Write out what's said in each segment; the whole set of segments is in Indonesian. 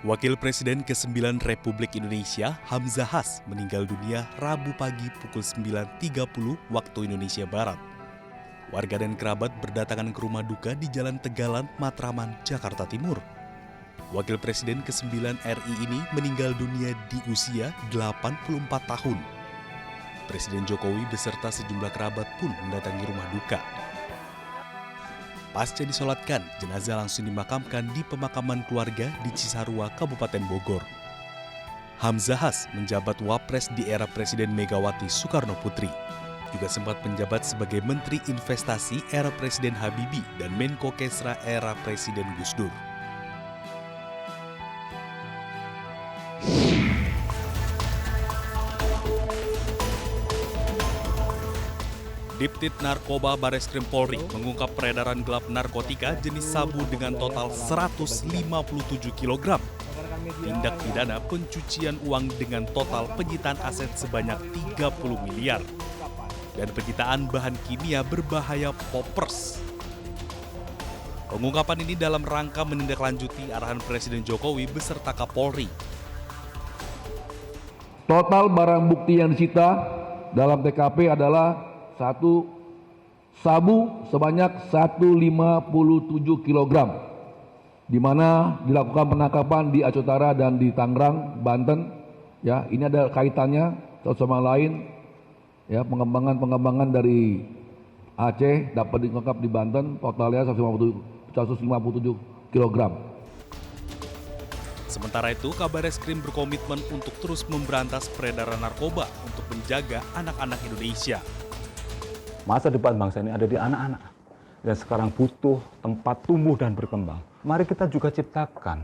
Wakil Presiden ke-9 Republik Indonesia, Hamzahas, meninggal dunia Rabu pagi pukul 9.30 waktu Indonesia Barat. Warga dan kerabat berdatangan ke rumah duka di Jalan Tegalan, Matraman, Jakarta Timur. Wakil Presiden ke-9 RI ini meninggal dunia di usia 84 tahun. Presiden Jokowi beserta sejumlah kerabat pun mendatangi rumah duka. Pasca disolatkan, jenazah langsung dimakamkan di pemakaman keluarga di Cisarua, Kabupaten Bogor. Hamzahas menjabat Wapres di era Presiden Megawati Soekarno Putri. Juga sempat menjabat sebagai Menteri Investasi era Presiden Habibie dan Menko Kesra era Presiden Gus Dur. Diptit Narkoba Bareskrim Polri mengungkap peredaran gelap narkotika jenis sabu dengan total 157 kg. Tindak pidana pencucian uang dengan total penyitaan aset sebanyak 30 miliar. Dan penyitaan bahan kimia berbahaya poppers. Pengungkapan ini dalam rangka menindaklanjuti arahan Presiden Jokowi beserta Kapolri. Total barang bukti yang disita dalam TKP adalah satu sabu sebanyak 157 kg, di mana dilakukan penangkapan di Aceh Utara dan di Tangerang, Banten. Ya, ini ada kaitannya satu sama lain. Ya, pengembangan dari Aceh dapat diungkap di Banten, totalnya 157 kg. Sementara itu, Kabareskrim berkomitmen untuk terus memberantas peredaran narkoba untuk menjaga anak-anak Indonesia. Masa depan bangsa ini ada di anak-anak. Dan sekarang butuh tempat tumbuh dan berkembang. Mari kita juga ciptakan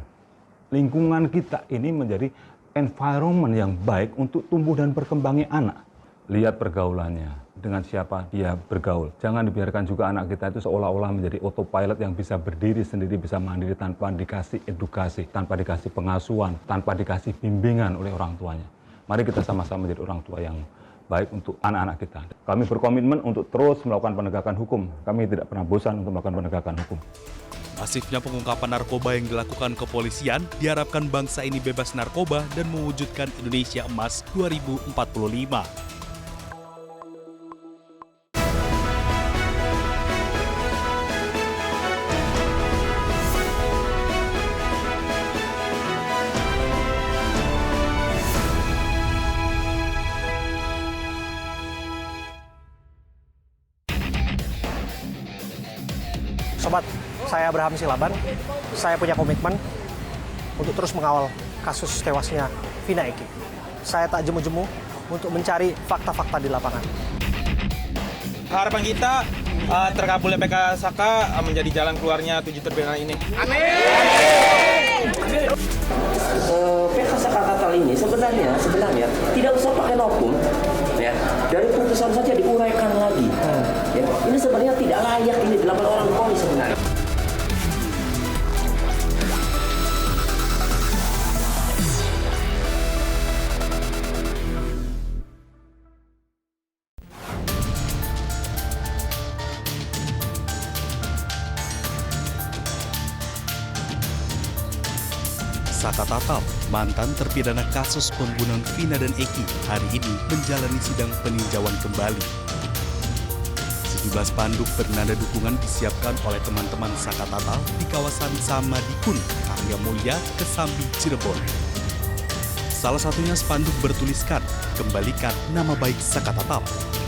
lingkungan kita ini menjadi environment yang baik untuk tumbuh dan berkembangnya anak. Lihat pergaulannya, dengan siapa dia bergaul. Jangan dibiarkan juga anak kita itu seolah-olah menjadi autopilot yang bisa berdiri sendiri, bisa mandiri tanpa dikasih edukasi, tanpa dikasih pengasuhan, tanpa dikasih bimbingan oleh orang tuanya. Mari kita sama-sama menjadi orang tua yang baik untuk anak-anak kita. Kami berkomitmen untuk terus melakukan penegakan hukum. Kami tidak pernah bosan untuk melakukan penegakan hukum. Masifnya pengungkapan narkoba yang dilakukan kepolisian diharapkan bangsa ini bebas narkoba dan mewujudkan Indonesia Emas 2045. Sobat, saya Abraham Silaban. Saya punya komitmen untuk terus mengawal kasus tewasnya Vina Eki. Saya tak jemu-jemu untuk mencari fakta-fakta di lapangan. Harapan kita terkabulnya PK Saka menjadi jalan keluarnya 7 terpidana ini. Amin. PK Saka Tatal ini sebenarnya tidak usah pakai novum. Ya, dari putusan saja diuraikan lagi. Ya, ini sebenarnya tidak layak ini dilakukan orang Polri sebenarnya. Saka Tatal, mantan terpidana kasus pembunuhan Vina dan Eki, hari ini menjalani sidang peninjauan kembali. Sejumlah spanduk bernada dukungan disiapkan oleh teman-teman Saka Tatal di kawasan Samadikun, Arya Mulya, Kesambi, Cirebon. Salah satunya spanduk bertuliskan, "Kembalikan nama baik Saka Tatal,"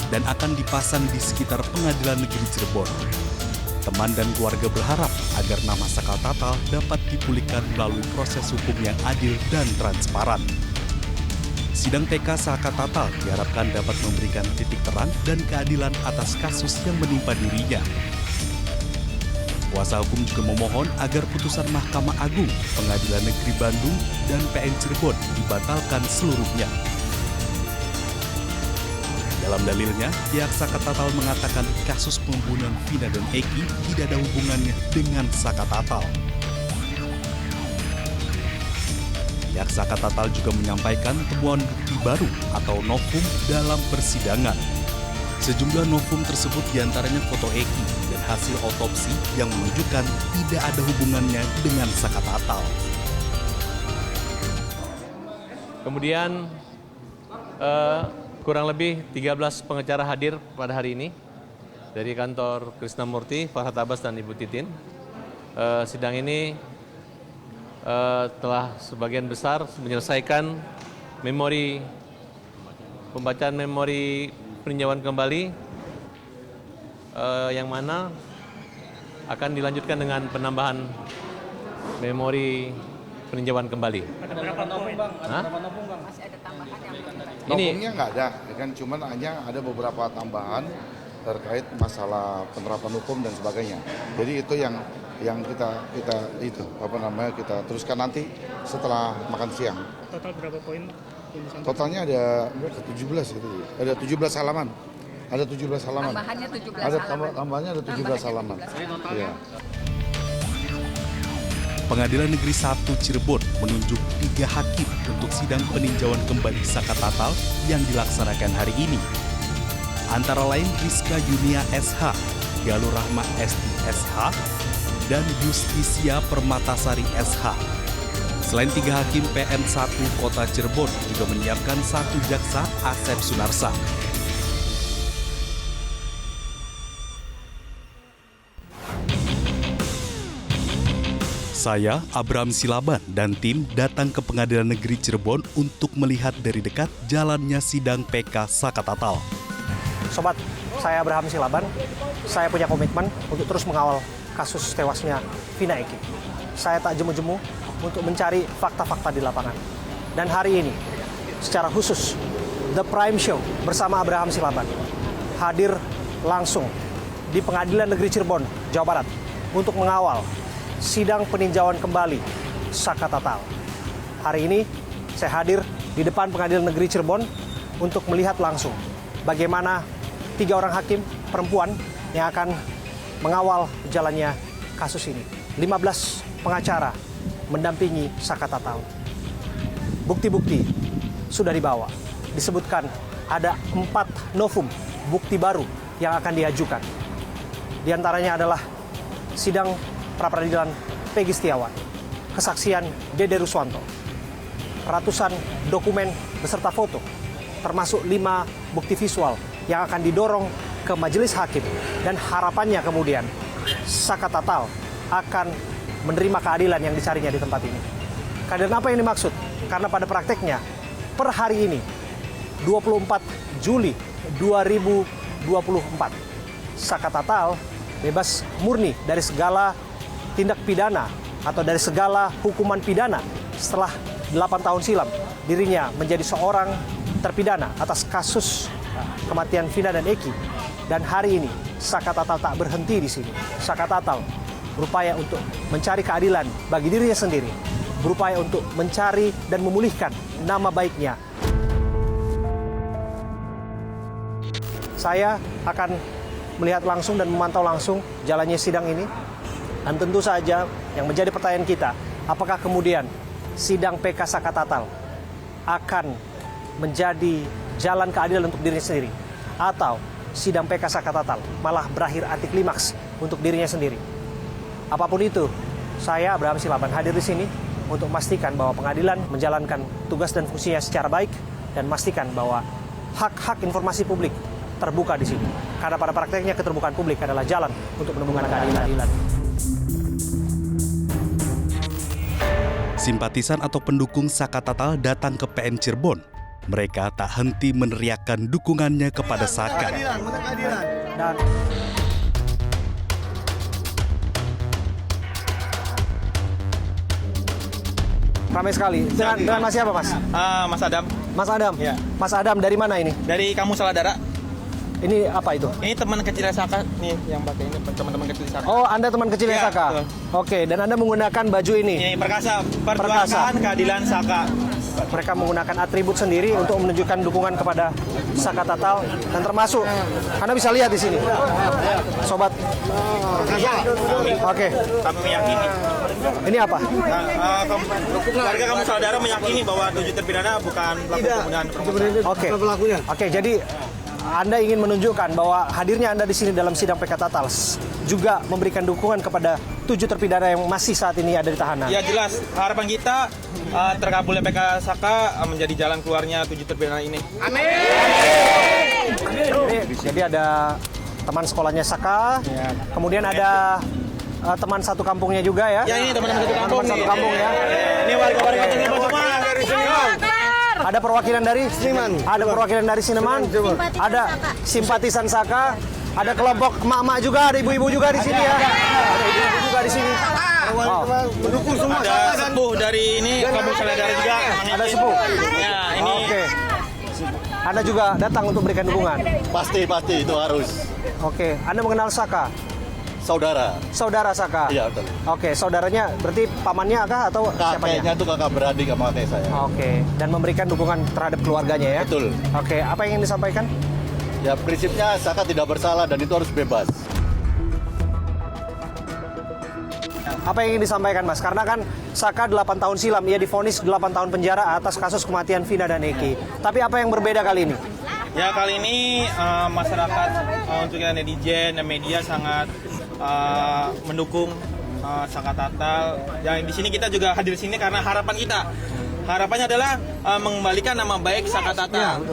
dan akan dipasang di sekitar Pengadilan Negeri Cirebon. Teman dan keluarga berharap agar nama Saka Tatal dapat dipulihkan melalui proses hukum yang adil dan transparan. Sidang TK Saka Tatal diharapkan dapat memberikan titik terang dan keadilan atas kasus yang menimpa dirinya. Kuasa hukum juga memohon agar putusan Mahkamah Agung, Pengadilan Negeri Bandung, dan PN Cirebon dibatalkan seluruhnya. Dalam dalilnya, pihak Saka Tatal mengatakan kasus pembunuhan Vina dan Eki tidak ada hubungannya dengan Saka Tatal. Pihak Saka Tatal juga menyampaikan temuan bukti baru atau novum dalam persidangan. Sejumlah novum tersebut diantaranya foto Eki dan hasil otopsi yang menunjukkan tidak ada hubungannya dengan Saka Tatal. Kemudian kurang lebih 13 pengacara hadir pada hari ini dari kantor Krisnamurti, Farhad Abbas dan Ibu Titin. Sidang ini telah sebagian besar menyelesaikan pembacaan memori peninjauan kembali yang mana akan dilanjutkan dengan penambahan memori peninjauan kembali. Ada berapa nopung, Bang? Ada berapa nopung, Bang? Masih ada tambahan yang Nopungnya nggak ada, ya kan, cuman hanya ada beberapa tambahan terkait masalah penerapan hukum dan sebagainya. Jadi itu yang kita teruskan nanti setelah makan siang. Total berapa poin? Totalnya ada 17 itu. Ada 17 halaman. Ada 17 halaman. Tambahannya 17 ada halaman. tambahannya ada 17 halaman. Iya. Pengadilan Negeri 1 Cirebon menunjuk 3 hakim untuk sidang peninjauan kembali Saka Tatal yang dilaksanakan hari ini. Antara lain Rizka Yunia SH, Galur Rahma Esti SH, dan Justisia Permatasari SH. Selain 3 hakim PN1 Kota Cirebon juga menyiapkan 1 jaksa Asep Sunarsa. Saya, Abraham Silaban, dan tim datang ke Pengadilan Negeri Cirebon untuk melihat dari dekat jalannya sidang PK Saka Tatal. Sobat, saya Abraham Silaban. Saya punya komitmen untuk terus mengawal kasus tewasnya Vina Eki. Saya tak jemu-jemu untuk mencari fakta-fakta di lapangan. Dan hari ini, secara khusus, The Prime Show bersama Abraham Silaban hadir langsung di Pengadilan Negeri Cirebon, Jawa Barat untuk mengawal sidang peninjauan kembali Saka Tatal. Hari ini saya hadir di depan Pengadilan Negeri Cirebon untuk melihat langsung bagaimana 3 orang hakim perempuan yang akan mengawal jalannya kasus ini. 15 pengacara mendampingi Saka Tatal. Bukti-bukti sudah dibawa. Disebutkan ada 4 novum bukti baru yang akan diajukan. Di antaranya adalah sidang pra-peradilan Peggy Setiawan, kesaksian Dede Ruswanto, ratusan dokumen beserta foto, termasuk 5 bukti visual yang akan didorong ke majelis hakim, dan harapannya kemudian Saka Tatal akan menerima keadilan yang dicarinya di tempat ini. Keadilan apa yang dimaksud? Karena pada prakteknya per hari ini 24 Juli 2024 Saka Tatal bebas murni dari segala tindak pidana atau dari segala hukuman pidana setelah 8 tahun silam dirinya menjadi seorang terpidana atas kasus kematian Vina dan Eki. Dan hari ini Saka Tatal tak berhenti di sini. Saka Tatal berupaya untuk mencari keadilan bagi dirinya sendiri, berupaya untuk mencari dan memulihkan nama baiknya. Saya akan melihat langsung dan memantau langsung jalannya sidang ini. Dan tentu saja yang menjadi pertanyaan kita, apakah kemudian sidang PK Saka Tatal akan menjadi jalan keadilan untuk dirinya sendiri, atau sidang PK Saka Tatal malah berakhir anti klimaks untuk dirinya sendiri. Apapun itu, saya Abraham Silaban hadir di sini untuk memastikan bahwa pengadilan menjalankan tugas dan fungsinya secara baik dan memastikan bahwa hak-hak informasi publik terbuka di sini. Karena pada prakteknya keterbukaan publik adalah jalan untuk menemukan keadilan. Simpatisan atau pendukung Saka Tatal datang ke PN Cirebon. Mereka tak henti meneriakkan dukungannya kepada Saka. Dan ramai sekali. Dengan Mas siapa, Mas? Mas Adam. Mas Adam. Ya. Mas Adam dari mana ini? Dari Kamu Saladara. Ini apa itu? Ini teman kecilnya Saka nih yang pakai ini, teman-teman kecil Saka. Oh, Anda teman kecilnya Ya, Saka. betul. Oke, dan Anda menggunakan baju ini. Ini Perkasa, perjuangan keadilan Saka. Mereka menggunakan atribut sendiri untuk menunjukkan dukungan kepada Saka Tatal, dan termasuk Anda bisa lihat di sini, sobat. Oke. Kami meyakini. Ini apa? Warga Kamu Saudara meyakini bahwa 7 terpidana bukan pelaku pembunuhan perempuan. Oke. Oke, jadi Anda ingin menunjukkan bahwa hadirnya Anda di sini dalam sidang PK Tatal juga memberikan dukungan kepada 7 terpidana yang masih saat ini ada di tahanan. Ya jelas, harapan kita terkabulnya PK Saka menjadi jalan keluarnya 7 terpidana ini. Jadi ada teman sekolahnya Saka, kemudian ada teman satu kampungnya juga ya. Ya ini teman-teman satu kampung. Teman satu kampung ya. Ini warga-warga semua dari sini. Ada perwakilan dari Sineman. Ada perwakilan dari Sineman. Ada simpatisan Saka. Ada kelompok emak-emak juga, ada ibu-ibu juga di sini ya. Ada ibu-ibu juga di sini. Mendukung semua. Ada sepuh dari ini kampung Saladara juga. Ada sepuh. Ya ini. Oke. Anda juga datang untuk berikan dukungan. Pasti itu harus. Oke. Anda mengenal Saka? Saudara. Saudara Saka. Iya betul. Oke, saudaranya berarti pamannya kah atau siapanya? Kakeknya itu kakak beradik sama kakek saya. Oke, dan memberikan dukungan terhadap keluarganya ya? Betul. Oke, apa yang ingin disampaikan? Ya prinsipnya Saka tidak bersalah dan itu harus bebas. Apa yang ingin disampaikan Mas? Karena kan Saka 8 tahun silam, ia divonis 8 tahun penjara atas kasus kematian Vina dan Eki. Tapi apa yang berbeda kali ini? Ya kali ini masyarakat untuk netizen dan media sangat mendukung Saka Tatal. Yang di sini kita juga hadir di sini karena harapan kita. Harapannya adalah mengembalikan nama baik Saka Tatal.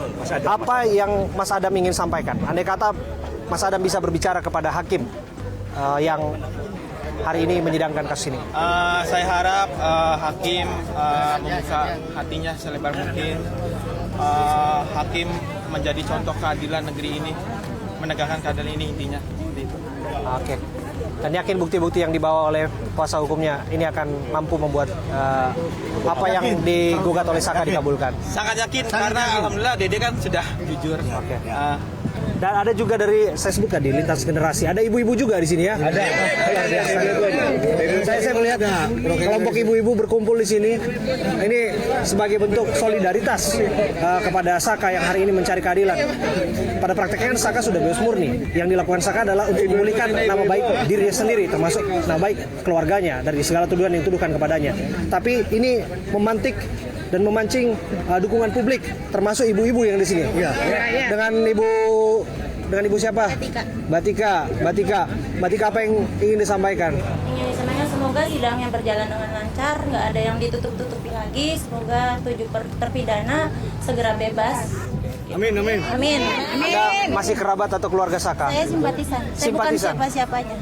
Apa yang Mas Adam ingin sampaikan? Andai kata Mas Adam bisa berbicara kepada hakim yang hari ini menyidangkan kasus ini. Saya harap hakim membuka hatinya selebar mungkin. Hakim menjadi contoh keadilan negeri ini, menegakkan keadilan ini intinya. Oke. Dan yakin bukti-bukti yang dibawa oleh kuasa hukumnya ini akan mampu membuat apa yang digugat oleh Saka dikabulkan. Sangat yakin karena alhamdulillah Dede kan sudah jujur. Oke. Dan ada juga dari, saya sebutkan di lintas generasi, ada ibu-ibu juga di sini ya. Ada. Saya melihat kelompok ibu-ibu berkumpul di sini. Ini sebagai bentuk solidaritas kepada Saka yang hari ini mencari keadilan. Pada prakteknya kan Saka sudah bebas murni. Yang dilakukan Saka adalah untuk memulihkan nama baik dirinya sendiri, termasuk nama baik keluarganya dari segala tuduhan yang dituduhkan kepadanya. Tapi ini memantik dan memancing dukungan publik, termasuk ibu-ibu yang di sini. Ya. Dengan ibu siapa? Batika. Batika apa yang ingin disampaikan? Ingin disampaikan semoga sidangnya berjalan dengan lancar, nggak ada yang ditutup-tutupi lagi. Semoga 7 terpidana segera bebas. Amin. Anda masih kerabat atau keluarga Saka? Saya simpatisan. Saya bukan siapa-siapanya.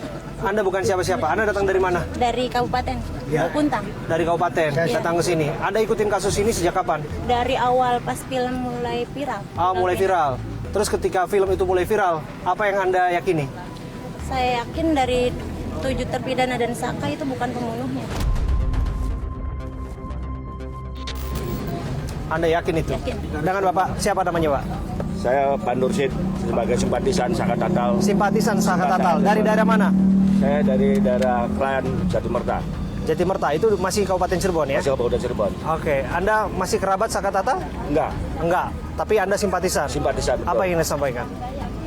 Anda bukan siapa-siapa. Anda datang dari mana? Dari Kabupaten Puntang. Dari kabupaten datang ke sini. Anda ikutin kasus ini sejak kapan? Dari awal pas film mulai viral. Mulai viral. Terus ketika film itu mulai viral, apa yang Anda yakini? Saya yakin dari 7 terpidana dan Saka itu bukan pembunuhnya. Anda yakin itu? Yakin. Dengan Bapak, siapa namanya Pak? Saya Pak Nursid sebagai simpatisan Saka Tatal. Simpatisan Saka Tatal. Dari daerah mana? Saya dari daerah Klan Jatimerta. Jatimerta, itu masih Kabupaten Cirebon ya? Masih Kabupaten Cirebon. Oke, Anda masih kerabat Saka Tatal? Enggak, tapi Anda simpatisan? Simpatisan. Apa yang Anda sampaikan?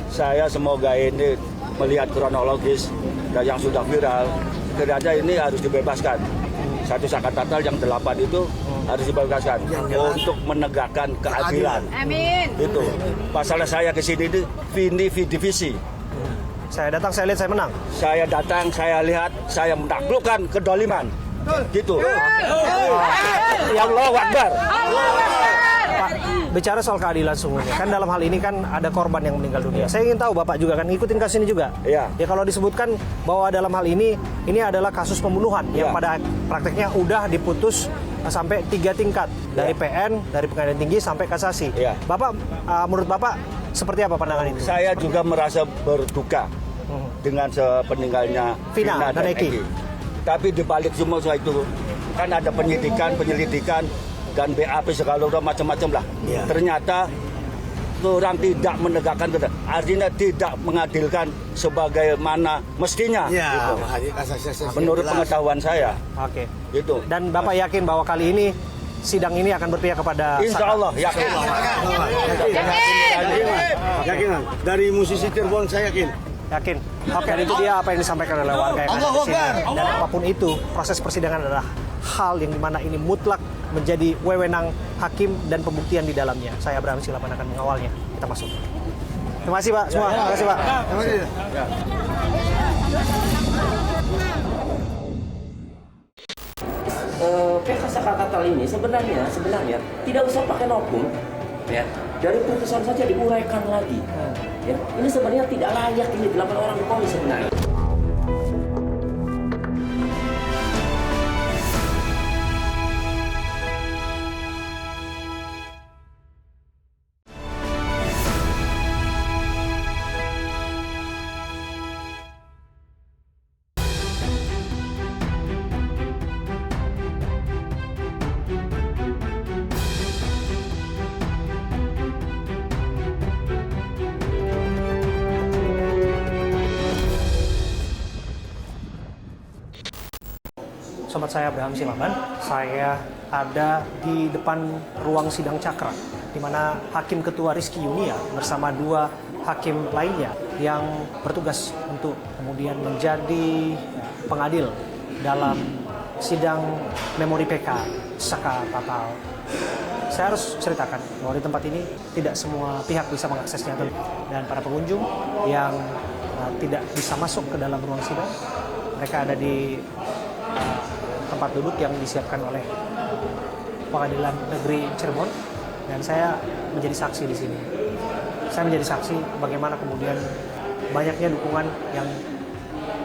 Saya semoga ini melihat kronologis dan yang sudah viral, ternyata ini harus dibebaskan. Satu Saka Tatal yang 8 itu harus dibebaskan untuk menegakkan keadilan. Amin. Itu. Pasalnya saya ke sini ini Vini divisi. Saya datang, saya lihat, saya menang. Saya datang, saya lihat, saya menaklukkan kedoliman. Gitu. Allahu Akbar. Pak, bicara soal keadilan sungguhnya, kan dalam hal ini kan ada korban yang meninggal dunia. Saya ingin tahu Bapak juga kan ngikutin kasus ini juga. Iya. Ya kalau disebutkan bahwa dalam hal ini adalah kasus pembunuhan yang pada prakteknya udah diputus sampai 3 tingkat dari PN, dari Pengadilan Tinggi sampai kasasi. Iya. Bapak, menurut Bapak seperti apa pandangan itu? Saya juga merasa berduka dengan sepeninggalnya Vina dan Eki. Tapi di balik semua itu kan ada penyelidikan dan BAP segala macam-macam lah. Ya. Ternyata orang tidak menegakkan, artinya tidak mengadilkan sebagaimana mestinya. Ya. Gitu. Menurut pengetahuan saya. Oke. Gitu. Dan Bapak yakin bahwa kali ini sidang ini akan berpihak kepada Insya Allah yakin. Yakin. Dari musisi Cirebon saya yakin. Yakin. Oke, dan itu dia apa yang disampaikan oleh warga yang ada di sini. Dan apapun itu, proses persidangan adalah hal yang dimana ini mutlak menjadi wewenang hakim dan pembuktian di dalamnya. Saya Abraham Silaban akan mengawalnya. Kita masuk. Terima kasih Pak semua. Terima kasih Pak. Terima kasih. PK Sakatatal ini sebenarnya tidak usah pakai novum, ya. Dari putusan saja diuraikan lagi. Ya. Ini sebenarnya tidak layak ini dilakukan orang hukum sebenarnya. Sobat saya Abraham Silaban, saya ada di depan ruang sidang Cakra, di mana Hakim Ketua Rizky Yunia bersama 2 hakim lainnya yang bertugas untuk kemudian menjadi pengadil dalam sidang memori PK Sakatatal. Saya harus ceritakan bahwa di tempat ini tidak semua pihak bisa mengaksesnya, dan para pengunjung yang tidak bisa masuk ke dalam ruang sidang, mereka ada di tempat duduk yang disiapkan oleh Pengadilan Negeri Cirebon, dan saya menjadi saksi di sini. Saya menjadi saksi bagaimana kemudian banyaknya dukungan yang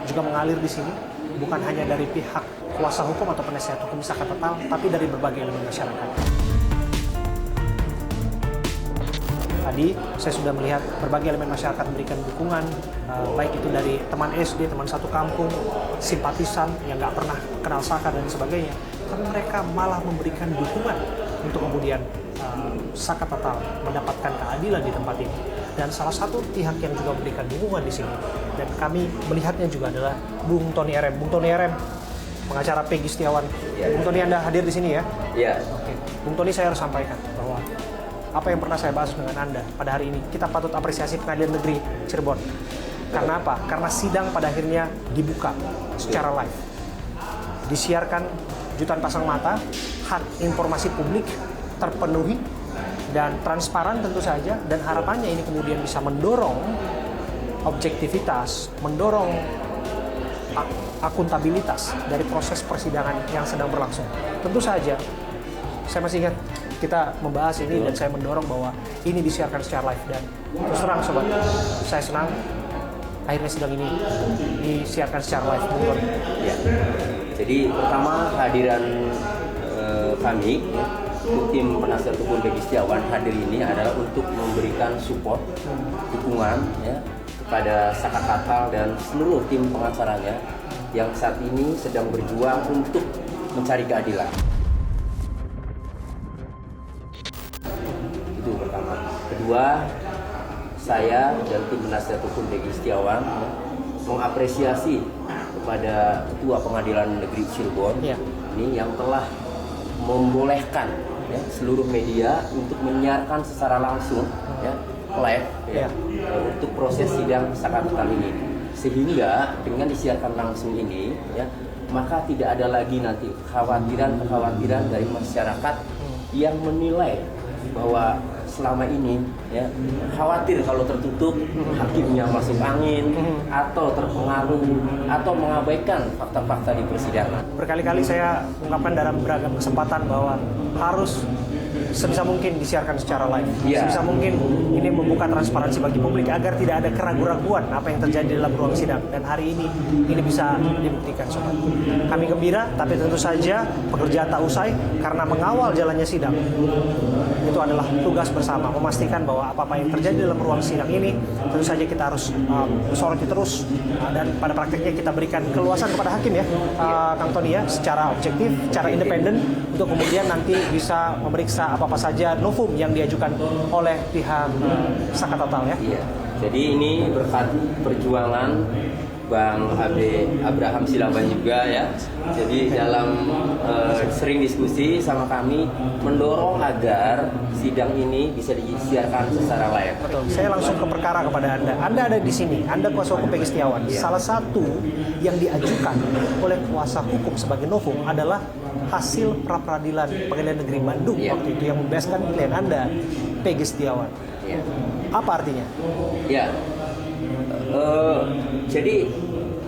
juga mengalir di sini, bukan hanya dari pihak kuasa hukum atau penasihat hukum Sakatatal, tapi dari berbagai elemen masyarakat. Tadi saya sudah melihat berbagai elemen masyarakat memberikan dukungan, baik itu dari teman SD, teman satu kampung, simpatisan yang nggak pernah kenal saka dan sebagainya. Tapi mereka malah memberikan dukungan untuk kemudian Sakatatal mendapatkan keadilan di tempat ini. Dan salah satu pihak yang juga memberikan dukungan di sini, dan kami melihatnya juga adalah Bung Tony RM. Bung Tony RM, pengacara Peggy Setiawan. Ya. Bung Tony, Anda hadir di sini ya? Iya. Oke. Bung Tony, saya harus sampaikan bahwa apa yang pernah saya bahas dengan Anda pada hari ini, kita patut apresiasi Pengadilan Negeri Cirebon. Karena apa? Karena sidang pada akhirnya dibuka secara live. Disiarkan jutaan pasang mata, hak informasi publik terpenuhi, dan transparan tentu saja, dan harapannya ini kemudian bisa mendorong objektivitas, mendorong akuntabilitas dari proses persidangan yang sedang berlangsung. Tentu saja, saya masih ingat kita membahas ini dan saya mendorong bahwa ini disiarkan secara live, dan terus terang sobat, saya senang akhirnya sidang ini disiarkan secara live. Ya. Jadi pertama kehadiran kami, tim penasihat hukum Peggy Setiawan hadir ini adalah untuk memberikan support, dukungan ya, kepada Sakatatal dan seluruh tim pengacaranya yang saat ini sedang berjuang untuk mencari keadilan. Itu pertama. Kedua, saya dan tim penasihat hukum Peggy Setiawan mengapresiasi kepada Ketua Pengadilan Negeri Cirebon ini yang telah membolehkan ya, seluruh media untuk menyiarkan secara langsung ya, live ya, untuk proses sidang Sakatatal ini, sehingga dengan disiarkan langsung ini ya, maka tidak ada lagi nanti kekhawatiran dari masyarakat yang menilai bahwa selama ini ya khawatir kalau tertutup hakimnya masuk angin atau terpengaruh atau mengabaikan fakta-fakta di persidangan. Berkali-kali saya ungkapkan dalam beragam kesempatan bahwa harus sebisa mungkin disiarkan secara live. Sebisa mungkin ini membuka transparansi bagi publik agar tidak ada keraguan-raguan apa yang terjadi dalam ruang sidang, dan hari ini bisa dibuktikan sobat. Kami gembira, tapi tentu saja pekerjaan tak usai karena mengawal jalannya sidang itu adalah tugas bersama, memastikan bahwa apa-apa yang terjadi dalam ruang sidang ini tentu saja kita harus soroti terus, dan pada praktiknya kita berikan keluasan kepada hakim ya, Kang Tony ya, secara objektif, secara independen, untuk kemudian nanti bisa memeriksa apa-apa saja novum yang diajukan oleh pihak Sakatatal ya. Iya. Jadi ini berkat perjuangan Bang Abraham Silaban juga ya. Jadi dalam sering diskusi sama kami mendorong agar sidang ini bisa disiarkan secara live. Betul. Saya langsung ke perkara kepada Anda. Anda ada di sini. Anda kuasa hukum Peggy Setiawan. Salah satu yang diajukan oleh kuasa hukum sebagai novum adalah hasil pra-peradilan Pengadilan Negeri Bandung waktu itu yang membebaskan klien Anda, Peggy Setiawan. Apa artinya? Ya, jadi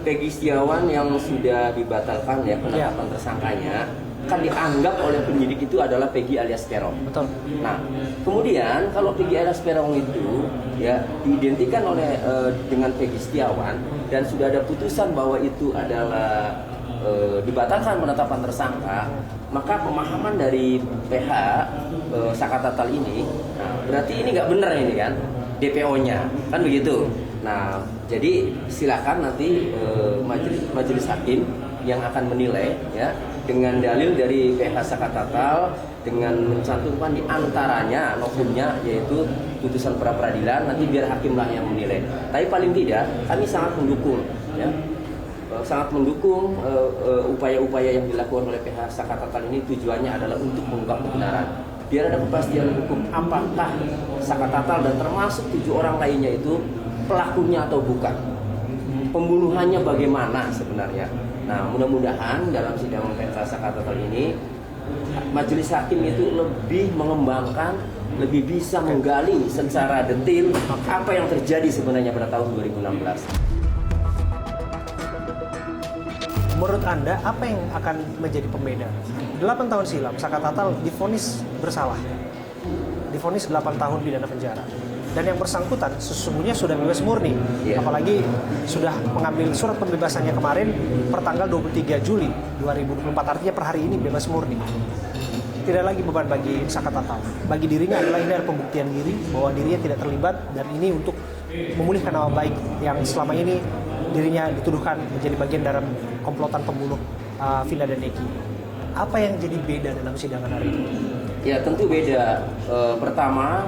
Peggy Setiawan yang sudah dibatalkan ya penetapan tersangkanya kan dianggap oleh penyidik itu adalah Peggy alias Peron. Betul. Nah, kemudian kalau Peggy alias Peron itu ya diidentikan oleh dengan Peggy Setiawan dan sudah ada putusan bahwa itu adalah dibatalkan penetapan tersangka, maka pemahaman dari PH Sakatatal ini, nah, berarti ini nggak benar ini kan DPO-nya, kan begitu. Nah, jadi silakan nanti majelis hakim yang akan menilai ya dengan dalil dari PH Sakatatal dengan mencantumkan di antaranya nokumnya yaitu putusan pra peradilan, nanti biar hakimlah yang menilai. Tapi paling tidak kami sangat mendukung ya. Sangat mendukung upaya-upaya yang dilakukan oleh PH Sakatatal ini, tujuannya adalah untuk mengungkap kebenaran. Biar ada kepastian hukum apakah Sakatatal dan termasuk 7 orang lainnya itu pelakunya atau bukan. Pembunuhannya bagaimana sebenarnya. Nah, mudah-mudahan dalam sidang PH Sakatatal ini majelis hakim itu lebih mengembangkan, lebih bisa menggali secara detail apa yang terjadi sebenarnya pada tahun 2016. Menurut Anda, apa yang akan menjadi pembeda? 8 tahun silam, Sakatatal divonis bersalah. Divonis 8 tahun pidana penjara. Dan yang bersangkutan sesungguhnya sudah bebas murni. Apalagi sudah mengambil surat pembebasannya kemarin pertanggal 23 Juli 2024. Artinya per hari ini bebas murni. Tidak lagi beban bagi Sakatatal. Bagi dirinya adalah ini adalah pembuktian diri bahwa dirinya tidak terlibat, dan ini untuk memulihkan nama baik yang selama ini dirinya dituduhkan menjadi bagian dalam komplotan pembunuh Vina dan Eki. Apa yang jadi beda dalam sidangan hari ini? Ya tentu beda. Pertama,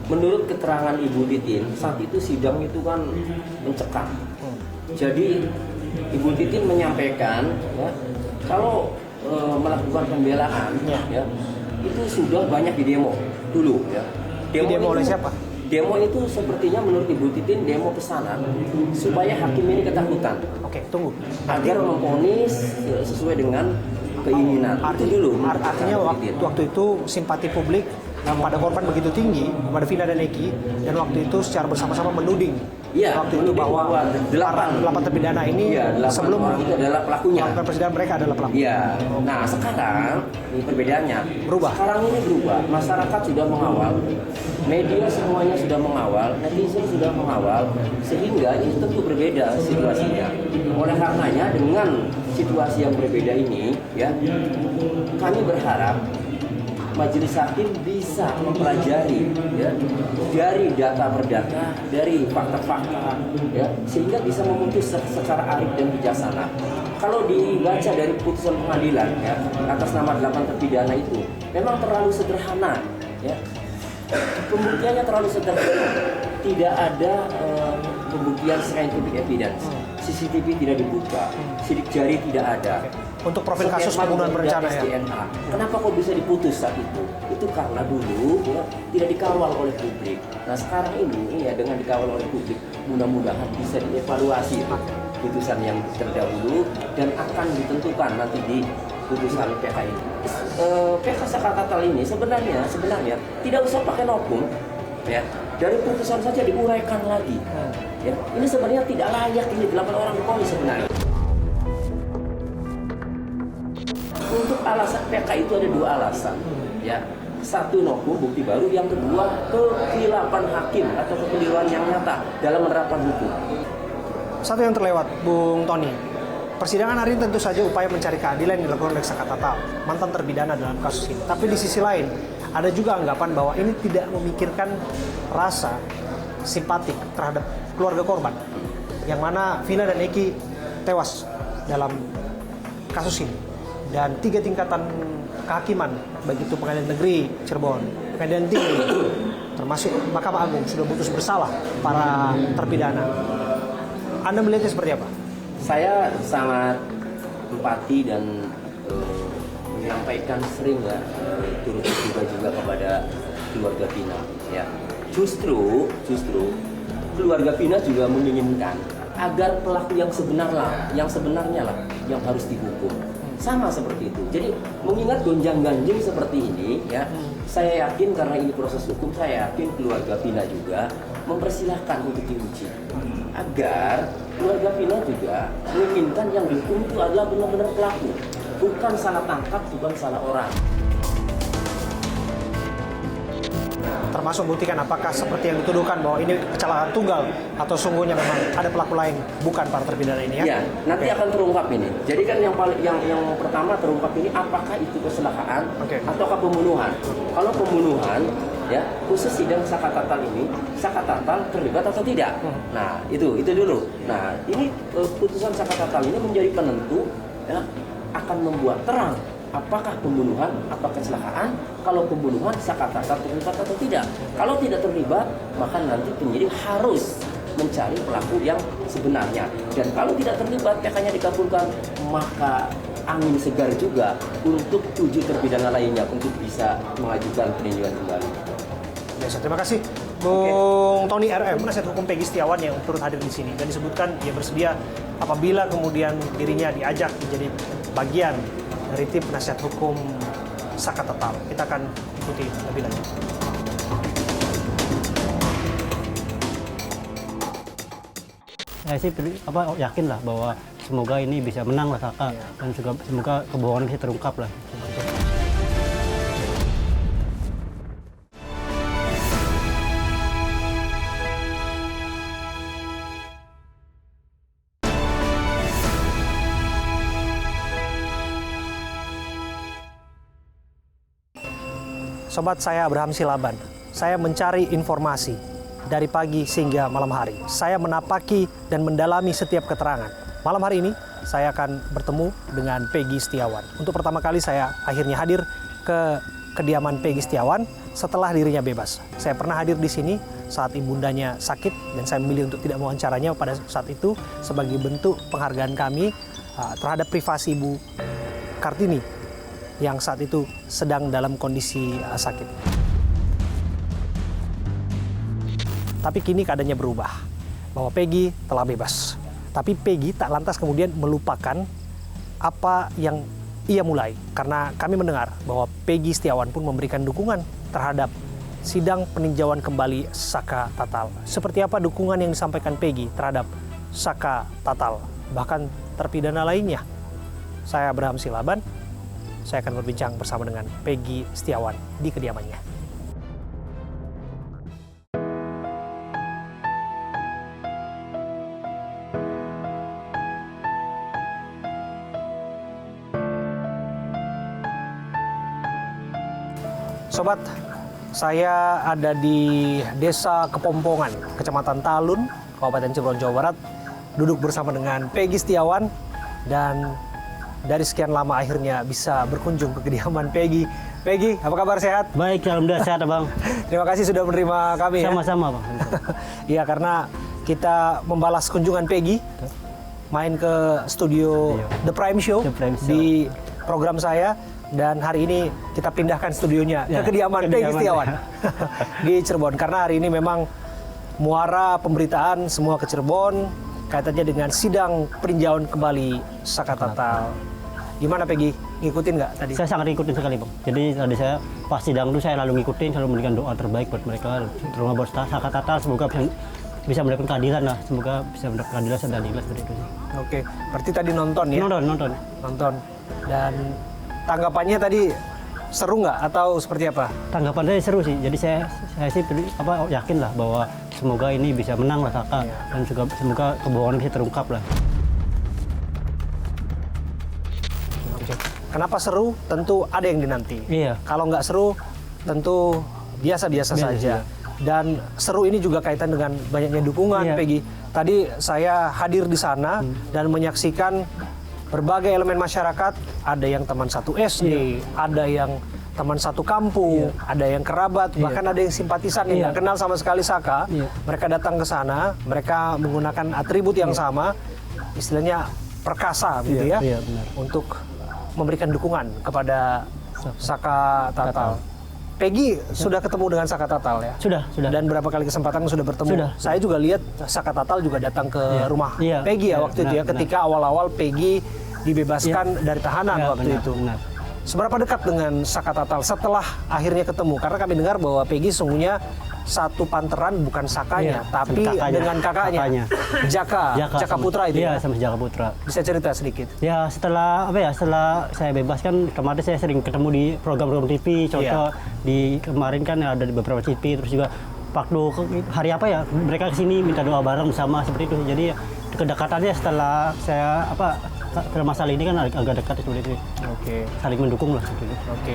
menurut keterangan Ibu Titin, saat itu sidang itu kan mencekam. Jadi Ibu Titin menyampaikan ya, kalau melakukan pembelaan ya, itu sudah banyak di demo dulu ya. Demo oleh siapa? Demo itu sepertinya menurut Ibu Titin demo pesanan supaya hakim ini ketakutan. Oke, tunggu. Agar memvonis sesuai dengan keinginan. Artinya waktu itu simpati publik pada korban begitu tinggi kepada Vina dan Eki, dan waktu itu secara bersama-sama menuding waktu itu bahwa 8 terpidana ini sebelum itu adalah pelakunya. Persidangan mereka adalah pelaku. Iya. Nah sekarang ini perbedaannya berubah. Sekarang ini berubah. Masyarakat sudah mengawal, media semuanya sudah mengawal, netizen sudah mengawal, sehingga ini tentu berbeda situasinya. Oleh karenanya dengan situasi yang berbeda ini, ya kami berharap majelis hakim bisa mempelajari ya, dari data per data, dari fakta-fakta ya, sehingga bisa memutus secara arif dan bijaksana. Kalau dibaca dari putusan pengadilan ya, atas nama 8 terpidana itu memang terlalu sederhana ya. Pembuktiannya terlalu sederhana. Tidak ada pembuktian scientific evidence. CCTV tidak dibuka, sidik jari tidak ada. Untuk profil kasus pembunuhan berencana ya. DNA. Kenapa kok bisa diputus saat itu? Itu karena dulu ya, tidak dikawal oleh publik. Nah sekarang ini ya dengan dikawal oleh publik, mudah-mudahan bisa dievaluasi putusan yang terdahulu dan akan ditentukan nanti di putusan PK ini. PK Sakatatal ini sebenarnya tidak usah pakai nokum ya. Dari putusan saja diuraikan lagi. Ya, ini sebenarnya tidak layak ini 8 orang divonis sebenarnya. Untuk alasan PK itu ada 2 alasan, ya. Satu nokum bukti baru, yang kedua kekhilafan hakim atau kekeliruan yang nyata dalam menerapkan hukum. Satu yang terlewat, Bung Tony. Persidangan hari ini tentu saja upaya mencari keadilan yang dilakukan oleh Sakatatal, mantan terpidana dalam kasus ini. Tapi di sisi lain, ada juga anggapan bahwa ini tidak memikirkan rasa simpatik terhadap keluarga korban, yang mana Vina dan Eki tewas dalam kasus ini. Dan 3 tingkatan kehakiman, baik itu Pengadilan Negeri Cirebon, Pengadilan Tinggi, termasuk Mahkamah Agung sudah putus bersalah para terpidana. Anda melihatnya seperti apa? Saya sangat empati dan menyampaikan sering turut berduka juga kepada keluarga Vina. Ya, justru keluarga Vina juga menginginkan agar pelaku yang sebenarnya lah yang harus dihukum. sama seperti itu. Jadi mengingat gonjang-ganjing seperti ini, ya, saya yakin karena ini proses hukum, saya yakin keluarga Vina juga mempersilahkan untuk diuji agar keluarga Vina juga menginginkan yang dihukum itu adalah benar-benar pelaku, bukan salah tangkap, bukan salah orang. Termasuk membuktikan apakah seperti yang dituduhkan bahwa ini kecelakaan tunggal atau sungguhnya memang ada pelaku lain bukan para terpidana ini ya? Ya, nanti akan terungkap ini. Jadi kan yang pertama terungkap ini apakah itu kecelakaan ataukah pembunuhan. Kalau pembunuhan, ya khusus sidang Saka Tatal ini, Saka Tatal terlibat atau tidak. Nah itu dulu. Nah ini putusan Saka Tatal ini menjadi penentu, ya, akan membuat terang apakah pembunuhan, apakah kecelakaan. Kalau pembunuhan, Saka Tatal terlibat atau tidak. Kalau tidak terlibat, maka nanti penyidik harus mencari pelaku yang sebenarnya. Dan kalau tidak terlibat, PK-nya dikabulkan, maka angin segar juga untuk 7 terpidana lainnya untuk bisa mengajukan peninjauan kembali. Biasa, terima kasih Bung Tony RM, penasihat hukum Peggy Setiawan yang turut hadir di sini. Dan disebutkan ia bersedia apabila kemudian dirinya diajak menjadi bagian dari tim penasihat hukum Saka Tatal. Kita akan ikuti lebih lanjut. Saya sih yakin lah bahwa semoga ini bisa menang lah Saka dan juga semoga kebohongan bisa terungkap lah. Sobat, saya Abraham Silaban. Saya mencari informasi dari pagi hingga malam hari. Saya menapaki dan mendalami setiap keterangan. Malam hari ini saya akan bertemu dengan Peggy Setiawan. Untuk pertama kali saya akhirnya hadir ke kediaman Peggy Setiawan setelah dirinya bebas. Saya pernah hadir di sini saat ibundanya sakit dan saya memilih untuk tidak mewawancaranya pada saat itu sebagai bentuk penghargaan kami terhadap privasi Ibu Kartini yang saat itu sedang dalam kondisi sakit. Tapi kini keadaannya berubah, bahwa Peggy telah bebas. Tapi Peggy tak lantas kemudian melupakan apa yang ia mulai. Karena kami mendengar bahwa Peggy Setiawan pun memberikan dukungan terhadap sidang peninjauan kembali Saka Tatal. Seperti apa dukungan yang disampaikan Peggy terhadap Saka Tatal, bahkan terpidana lainnya. Saya Abraham Silaban. Saya akan berbincang bersama dengan Peggy Setiawan di kediamannya. Sobat, saya ada di Desa Kepompongan, Kecamatan Talun, Kabupaten Cirebon, Jawa Barat. Duduk bersama dengan Peggy Setiawan dan dari sekian lama akhirnya bisa berkunjung ke kediaman Peggy. Peggy, apa kabar, sehat? Baik, alhamdulillah sehat, Bang. Terima kasih sudah menerima kami. Sama-sama, Bang. Iya, karena kita membalas kunjungan Peggy, main ke studio The Prime Show di program saya. Dan hari ini kita pindahkan studionya ke kediaman Peggy Setiawan di Cirebon. Karena hari ini memang muara pemberitaan semua ke Cirebon kaitannya dengan sidang peninjauan kembali Saka Tatal. Gimana Peggy? Ngikutin nggak tadi? Saya sangat ngikutin sekali, Bang. Jadi tadi saya pas sidang itu saya lalu ngikutin, selalu memberikan doa terbaik buat mereka, terutama buat Saka Tatal. Semoga bisa mendapatkan keadilan lah. Semoga bisa mendapatkan keadilan dan adil seperti itu. Oke, berarti tadi nonton ya? Nonton. Dan tanggapannya tadi seru nggak atau seperti apa? Tanggapannya seru sih. Jadi saya sih yakin lah bahwa semoga ini bisa menang lah Saka dan juga semoga kebohongan bisa terungkap lah. Kenapa seru? Tentu ada yang dinanti. Iya. Kalau nggak seru, tentu biasa-biasa saja. Dan seru ini juga kaitan dengan banyaknya dukungan, Peggy. Tadi saya hadir di sana dan menyaksikan berbagai elemen masyarakat. Ada yang teman satu SD, ada yang teman satu kampung, ada yang kerabat, bahkan ada yang simpatisan yang nggak kenal sama sekali Saka. Mereka datang ke sana, mereka menggunakan atribut yang sama, istilahnya perkasa gitu ya, untuk memberikan dukungan kepada Saka Tatal. Peggy sudah ketemu dengan Saka Tatal ya? Sudah. Dan berapa kali kesempatan sudah bertemu? Sudah. Saya juga lihat Saka Tatal juga datang ke rumah Peggy ya waktu itu ya, ketika awal-awal Peggy dibebaskan dari tahanan waktu itu. Benar. Seberapa dekat dengan Saka Tatal setelah akhirnya ketemu? Karena kami dengar bahwa Peggy sungguhnya satu panteran bukan Sakanya, tapi dengan kakaknya. Jaka Putra itu. Iya, sama Jaka Putra. Bisa cerita sedikit? Ya setelah setelah saya bebas kan kemarin saya sering ketemu di program-program TV. Contoh di kemarin kan ada di beberapa TV, terus juga waktu hari mereka kesini minta doa bareng bersama seperti itu. Jadi kedekatannya setelah saya setelah masalah ini kan agak dekat seperti itu. Oke. Saling mendukung lah seperti itu. Oke.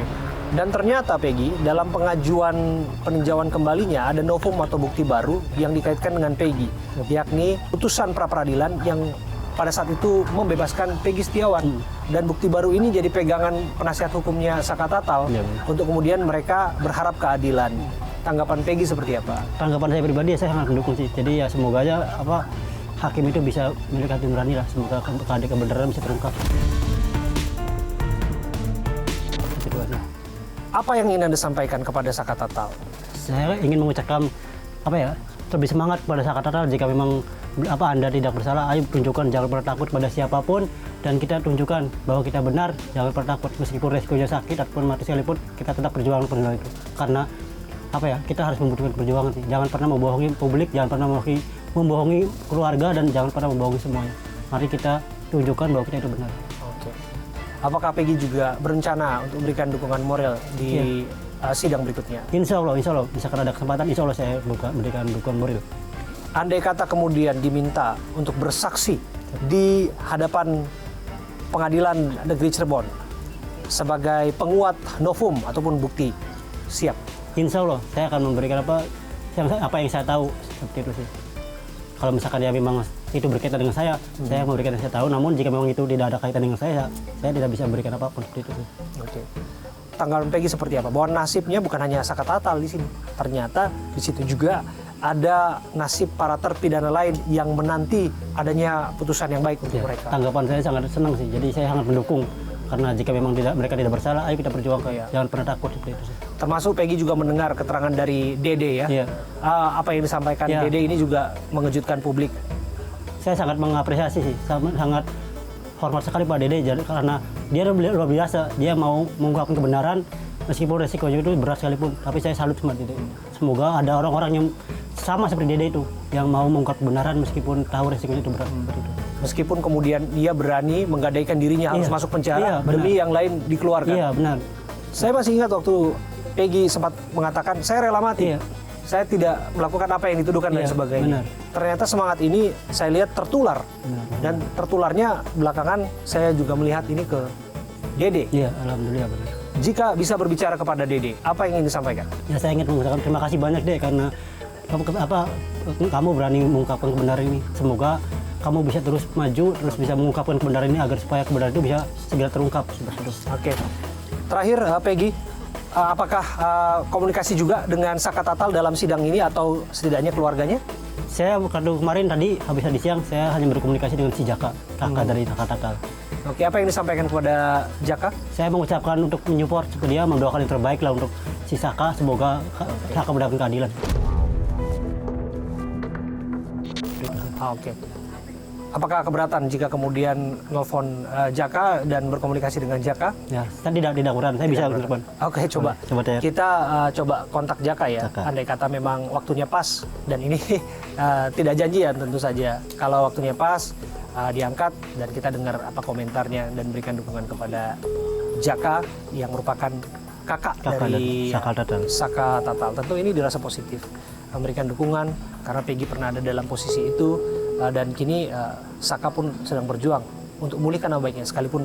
Dan ternyata Peggy dalam pengajuan peninjauan kembalinya ada novum atau bukti baru yang dikaitkan dengan Peggy, yakni putusan pra peradilan yang pada saat itu membebaskan Peggy Setiawan. Dan bukti baru ini jadi pegangan penasihat hukumnya Saka Tatal untuk kemudian mereka berharap keadilan. Tanggapan Peggy seperti apa? Tanggapan saya pribadi saya sangat mendukung sih. Jadi ya semoga aja hakim itu bisa memiliki hati nurani lah. Semoga kebenaran bisa terungkap. Apa yang ingin Anda sampaikan kepada Saka Tatal? Saya ingin mengucapkan lebih semangat kepada Saka Tatal. Jika memang Anda tidak bersalah, ayo tunjukkan, jangan pernah takut pada siapapun, dan kita tunjukkan bahwa kita benar, jangan pernah takut meskipun resikonya sakit ataupun mati sekalipun, kita tetap berjuang perjuangan itu. Karena kita harus membutuhkan perjuangan sih. Jangan pernah membohongi publik, jangan pernah membohongi keluarga, dan jangan pernah membohongi semuanya. Mari kita tunjukkan bahwa kita itu benar. Oke. Apakah Peggy juga berencana untuk memberikan dukungan moral di sidang berikutnya? Insya Allah, misalkan ada kesempatan, insya Allah saya memberikan dukungan moral. Andai kata kemudian diminta untuk bersaksi di hadapan Pengadilan Negeri Cirebon sebagai penguat novum ataupun bukti, siap? Insya Allah saya akan memberikan apa yang saya tahu, seperti itu sih. Kalau misalkan dia memang itu berkaitan dengan saya memberikan yang saya tahu. Namun jika memang itu tidak ada kaitan dengan saya tidak bisa memberikan apapun seperti itu sih. Oke. Tanggapan Peggy seperti apa? Bahwa nasibnya bukan hanya Saka Tatal di sini. Ternyata di situ juga ada nasib para terpidana lain yang menanti adanya putusan yang baik untuk mereka. Tanggapan saya sangat senang sih. Jadi saya sangat mendukung. Karena jika memang mereka tidak bersalah, ayo kita berjuang. Jangan pernah takut seperti itu sih. Termasuk Peggy juga mendengar keterangan dari Dede ya. Iya. Apa yang disampaikan Dede ini juga mengejutkan publik. Saya sangat mengapresiasi sih, sangat hormat sekali Pak Dede karena dia luar biasa. Dia mau mengungkapkan kebenaran meskipun resikonya itu berat sekalipun. Tapi saya salut sama Dede. Semoga ada orang-orang yang sama seperti Dede itu yang mau mengungkap kebenaran meskipun tahu resikonya itu berat. Meskipun kemudian dia berani menggadaikan dirinya harus masuk penjara demi yang lain dikeluarkan. Iya, benar. Saya masih ingat waktu Peggy sempat mengatakan, saya rela mati. Saya tidak melakukan apa yang dituduhkan dan sebagainya. Ternyata semangat ini saya lihat tertular. Dan tertularnya belakangan saya juga melihat ini ke Dede. Iya, alhamdulillah benar. Jika bisa berbicara kepada Dede, apa yang ingin disampaikan? Ya, saya ingin mengucapkan terima kasih banyak deh karena kamu berani mengungkapkan kebenaran ini. Semoga kamu bisa terus maju, terus bisa mengungkapkan kebenaran ini agar supaya kebenaran itu bisa segera terungkap. Oke. Terakhir, Peggy, apakah komunikasi juga dengan Saka Tatal dalam sidang ini atau setidaknya keluarganya? Saya kemarin tadi habis tadi siang saya hanya berkomunikasi dengan si Jaka, kakak dari Saka Tatal. Oke, apa yang disampaikan kepada Jaka? Saya mengucapkan untuk menyupport dia, mendoakan yang terbaik lah untuk si Saka, semoga Saka mendapatkan keadilan. Oke. Apakah keberatan jika kemudian nelfon Jaka dan berkomunikasi dengan Jaka? Ya, saya tidak keberatan. Saya bisa telepon. Oke, coba. Kita coba kontak Jaka ya. Andai kata memang waktunya pas dan ini tidak janjian tentu saja. Kalau waktunya pas diangkat dan kita dengar apa komentarnya dan berikan dukungan kepada Jaka yang merupakan kakak dari Saka Tatal. Tentu ini dirasa positif. Memberikan dukungan karena Peggy pernah ada dalam posisi itu. Dan kini Saka pun sedang berjuang untuk memulihkan nama baiknya sekalipun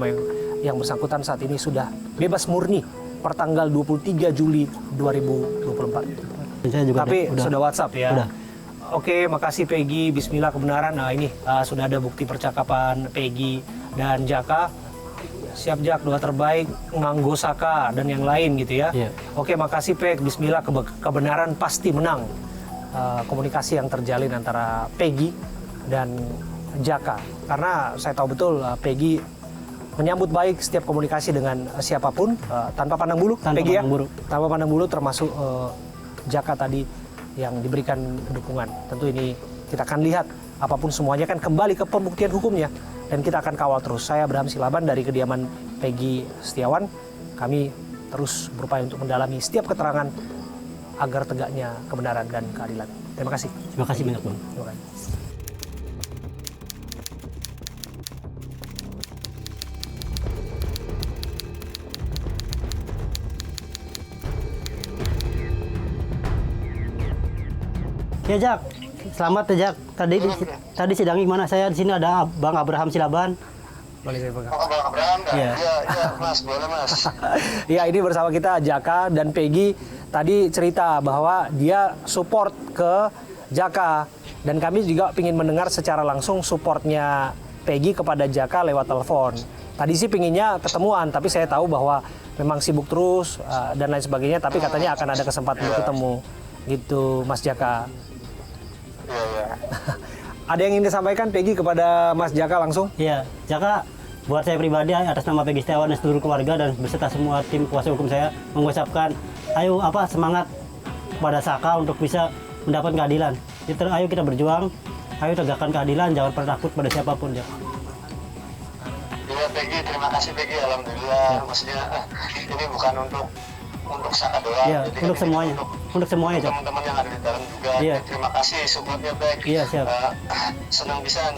yang bersangkutan saat ini sudah bebas murni per tanggal 23 Juli 2024. Tapi sudah WhatsApp ya. Udah. Oke, makasih Peggy. Bismillah kebenaran. Nah ini sudah ada bukti percakapan Peggy dan Jaka. Siap Jak, doa terbaik nganggo Saka dan yang lain gitu ya. Oke, makasih Peg. Bismillah kebenaran pasti menang. Komunikasi yang terjalin antara Peggy dan Jaka, karena saya tahu betul Peggy menyambut baik setiap komunikasi dengan siapapun tanpa pandang bulu. Peggy tanpa pandang bulu, termasuk Jaka tadi yang diberikan dukungan. Tentu ini kita akan lihat, apapun semuanya kan kembali ke pembuktian hukumnya. dan kita akan kawal terus. Saya Abraham Silaban dari kediaman Peggy Setiawan. Kami terus berupaya untuk mendalami setiap keterangan agar tegaknya kebenaran dan keadilan. Terima kasih. Terima kasih banyak, Bang. Terima kasih. Ya, Jak. Selamat ya, Jak. Tadi sidang gimana? Saya di sini ada Bang Abraham Silaban. Boleh saya pegang? Bang Abraham, Iya. Iya, Mas, boleh Mas. Ya, ini bersama kita Jaka dan Peggy. Tadi cerita bahwa dia support ke Jaka. Dan kami juga ingin mendengar secara langsung supportnya Peggy kepada Jaka lewat telepon. Tadi sih pinginnya ketemuan, tapi saya tahu bahwa memang sibuk terus dan lain sebagainya. Tapi katanya akan ada kesempatan untuk ketemu. Gitu, Mas Jaka. Iya. Ada yang ingin disampaikan Peggy kepada Mas Jaka langsung? Iya, Jaka, buat saya pribadi atas nama Peggy Setiawan dan seluruh keluarga dan beserta semua tim kuasa hukum saya mengucapkan ayo semangat kepada Saka untuk bisa mendapat keadilan. Ayo kita berjuang, ayo tegakkan keadilan, jangan pernah takut pada siapapun, Jaka. Iya Peggy, terima kasih Peggy, alhamdulillah. Maksudnya ini bukan untuk Saka doang. Iya, jadi untuk semuanya. Untuk semuanya, Jak. Teman-teman yang ada di dalam juga. Iya. Terima kasih supportnya Bek. Iya, siap. Senang bisa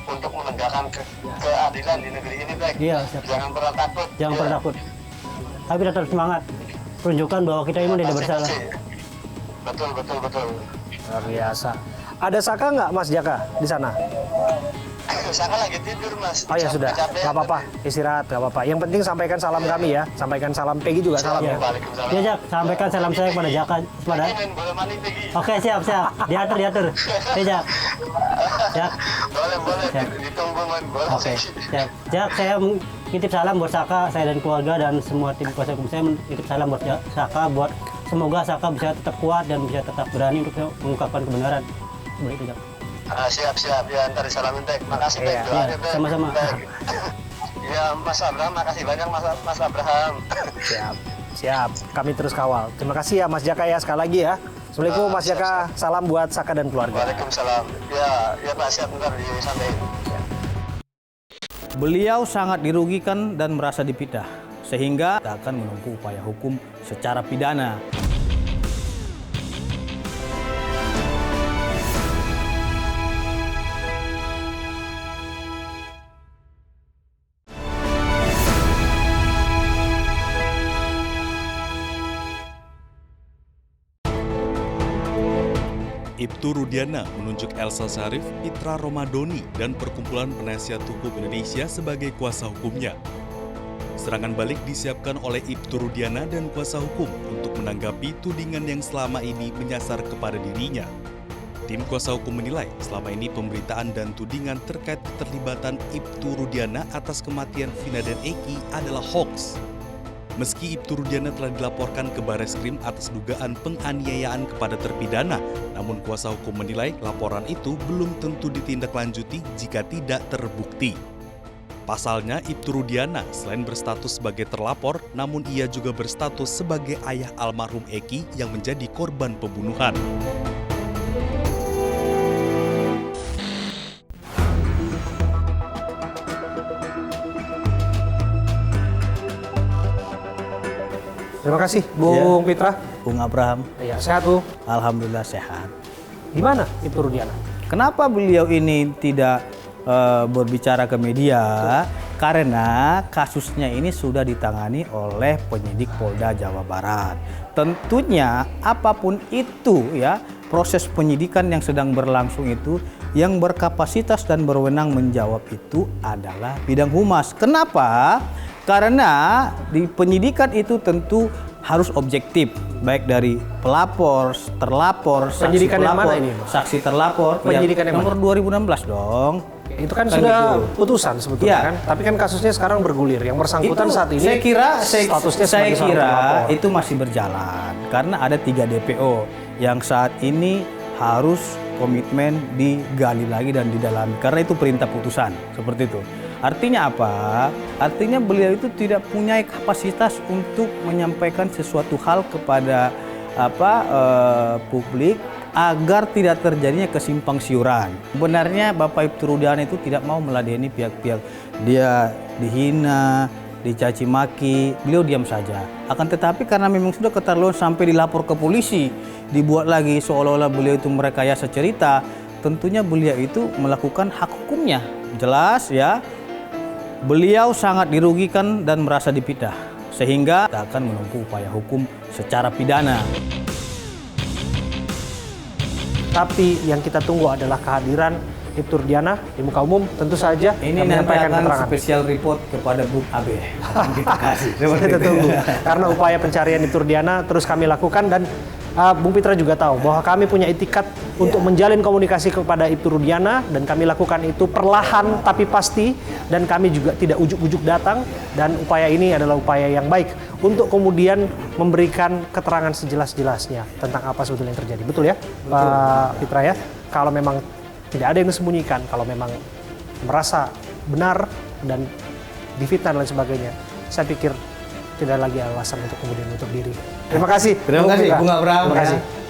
untuk menegakkan keadilan di negeri ini Bek. Iya, siap. Jangan pernah takut. Jangan pernah takut. Tapi kita tetap semangat. Tunjukkan bahwa kita ini tidak bersalah. Betul. Luar biasa. Ada Saka nggak Mas Jaka di sana? Saka lagi tidur Mas. Oh ya sudah, nggak apa-apa, istirahat nggak apa-apa. Yang penting sampaikan salam kami ya, sampaikan salam Peggy juga salam ya. Ya, Jak, sampaikan salam saya kepada Jaka. Oke, siap. Diatur. Ya, Jak. Boleh. Siap. Ditunggu man. Boleh. Oke, siap. Jak, saya titip salam buat Saka, saya dan keluarga dan semua tim kuasa hukum saya titip salam buat Saka, buat semoga Saka bisa tetap kuat dan bisa tetap berani untuk mengungkapkan kebenaran. Seperti itu, Jak. Siap ya, ntar disalamin Bek. Makasih Bek. Iya, sama-sama. Ya Mas Abraham, makasih banyak Mas Abraham. Siap. Kami terus kawal. Terima kasih ya Mas Jaka ya sekali lagi ya. Assalamualaikum Mas Jaka. Salam buat Saka dan keluarga. Waalaikumsalam. Ya Pak, siap ntar disampaikan. Beliau sangat dirugikan dan merasa dipitnah, sehingga akan menempuh upaya hukum secara pidana. Ibtu Rudiana menunjuk Elsa Syarif, Pitra Romadoni, dan Perkumpulan Penasihat Hukum Indonesia sebagai kuasa hukumnya. Serangan balik disiapkan oleh Ibtu Rudiana dan kuasa hukum untuk menanggapi tudingan yang selama ini menyasar kepada dirinya. Tim kuasa hukum menilai selama ini pemberitaan dan tudingan terkait keterlibatan Ibtu Rudiana atas kematian Vina dan Eki adalah hoax. Meski Ibtu Rudiana telah dilaporkan ke Bareskrim atas dugaan penganiayaan kepada terpidana, namun kuasa hukum menilai laporan itu belum tentu ditindaklanjuti jika tidak terbukti. Pasalnya, Ibtu Rudiana selain berstatus sebagai terlapor, namun ia juga berstatus sebagai ayah almarhum Eki yang menjadi korban pembunuhan. Terima kasih, Bung Pitra. Bung Abraham. Iya, sehat Bu. Alhamdulillah sehat. Gimana Ibtu Rudiana? Kenapa beliau ini tidak berbicara ke media? Karena kasusnya ini sudah ditangani oleh penyidik Polda Jawa Barat. Tentunya apapun itu ya, proses penyidikan yang sedang berlangsung itu yang berkapasitas dan berwenang menjawab itu adalah bidang humas. Kenapa? Karena di penyidikan itu tentu harus objektif, baik dari pelapor, terlapor, saksi penyidikan pelapor, yang mana ini? Saksi terlapor. Penyidikan yang nomor 2016 dong. Itu kan sudah gitu. putusan sebetulnya Ya. kan. Tapi kan kasusnya sekarang bergulir. Yang bersangkutan Itu, saat ini statusnya saya sebagai seorang kira pelapor. itu masih berjalan karena ada 3 DPO yang saat ini harus komitmen digali lagi dan didalami karena itu perintah putusan seperti itu. Artinya apa? Artinya beliau itu tidak punya kapasitas untuk menyampaikan sesuatu hal kepada publik agar tidak terjadinya kesimpang siuran. Sebenarnya Bapak Ibtu Rudiana itu tidak mau meladeni pihak-pihak. Dia dihina, dicaci maki, beliau diam saja. Akan tetapi karena memang sudah keterlaluan sampai dilapor ke polisi, dibuat lagi seolah-olah beliau itu merekayasa cerita, tentunya beliau itu melakukan hak hukumnya. Jelas ya, beliau sangat dirugikan dan merasa dipitnah, sehingga kita akan menempuh upaya hukum secara pidana. Tapi yang kita tunggu adalah kehadiran Ibtu Rudiana di muka umum, tentu saja Ini kami nanti menyampaikan akan keterangan. spesial report kepada Bung Abe. Kita kasih. Kita tunggu. Karena upaya pencarian Ibtu Rudiana terus kami lakukan, dan Bung Pitra juga tahu bahwa kami punya itikat untuk menjalin komunikasi kepada Ibtu Rudiana, dan kami lakukan itu perlahan tapi pasti, dan kami juga tidak ujuk-ujuk datang, dan upaya ini adalah upaya yang baik untuk kemudian memberikan keterangan sejelas-jelasnya tentang apa sebetulnya yang terjadi. Betul ya, Pak Pitra ya? Kalau memang tidak ada yang disembunyikan, kalau memang merasa benar dan difitnah dan lain sebagainya, saya pikir tidak lagi alasan untuk kemudian menutup diri. Terima kasih. Terima kasih, Bung Abraham. Terima kasih.